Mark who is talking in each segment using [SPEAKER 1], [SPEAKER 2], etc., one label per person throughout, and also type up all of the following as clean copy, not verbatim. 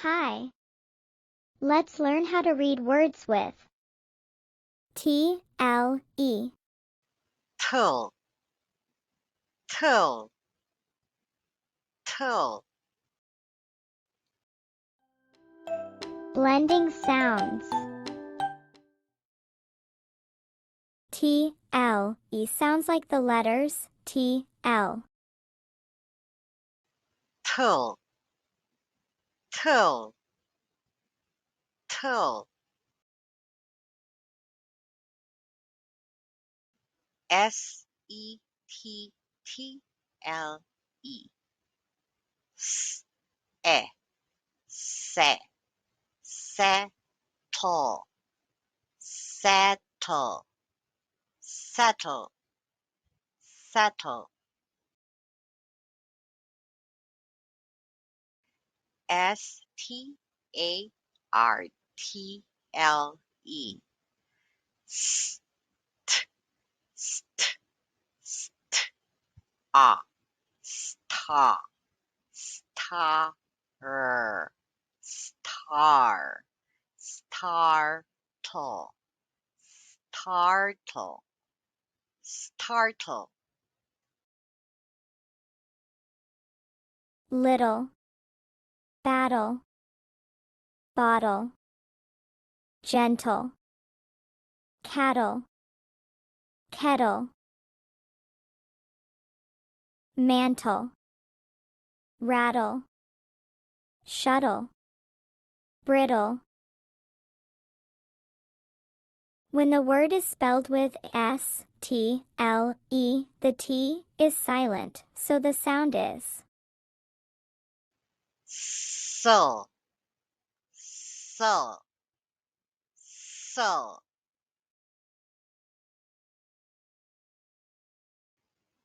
[SPEAKER 1] Hi. Let's learn how to read words with TLE.
[SPEAKER 2] Till, till, till.
[SPEAKER 1] Blending sounds. TLE sounds like the letters TL.
[SPEAKER 2] Till, till, till. SETTLE. S, e, se, settle, settle, settle, settle. STARTLE. St, st, st, ah, star, star, star, startle, startle, startle.
[SPEAKER 1] Little. Battle. Bottle. Gentle. Cattle. Kettle. Mantle. Rattle. Shuttle. Brittle. When the word is spelled with STLE, the T is silent, so the sound is
[SPEAKER 2] So, so, so.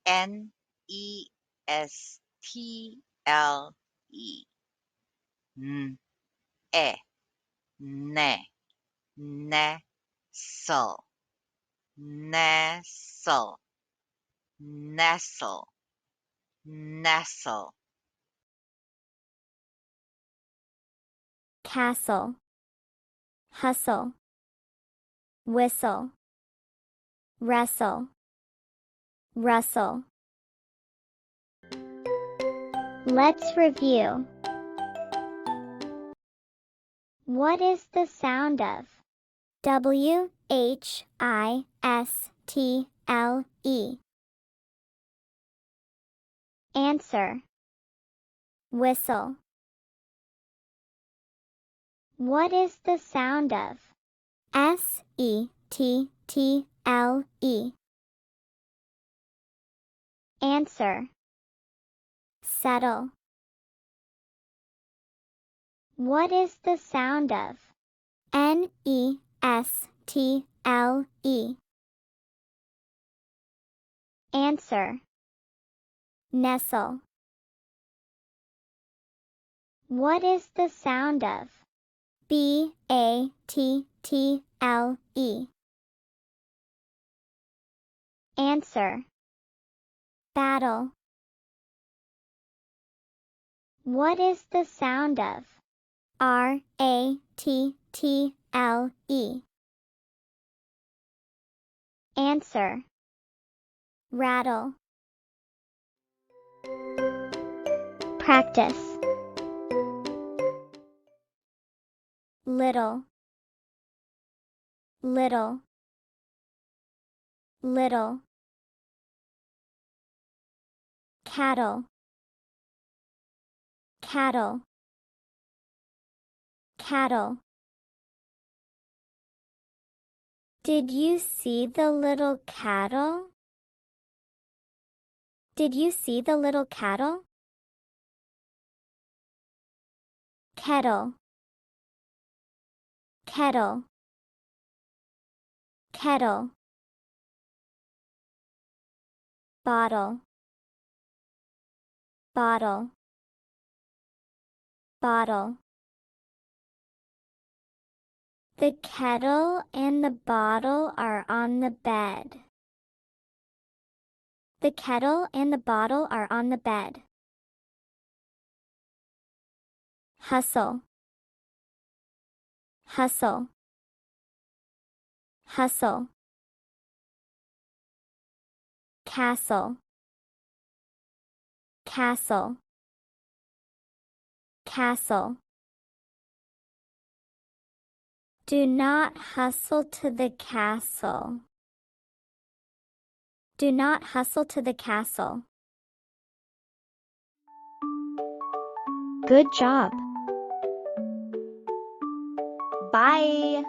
[SPEAKER 2] NESTLE. E, ne, nestle, nestle, nestle, nestle.
[SPEAKER 1] castle, hustle, whistle, wrestle, rustle. Let's review. What is the sound of WHISTLE? Answer. Whistle. What is the sound of SETTLE? Answer. Settle. What is the sound of NESTLE? Answer. Nestle. What is the sound of BATTLE? Answer. Battle. What is the sound of RATTLE? Answer. Rattle. Practice. Little. Little. Little. Cattle. Cattle. Cattle. Did you see the little cattle? Did you see the little cattle? Kettle. Kettle. Kettle. Bottle. Bottle. Bottle. The kettle and the bottle are on the bed. The kettle and the bottle are on the bed. Hustle. hustle, hustle. Castle, castle, castle. Do not hustle to the castle. Do not hustle to the castle. Good job. Bye.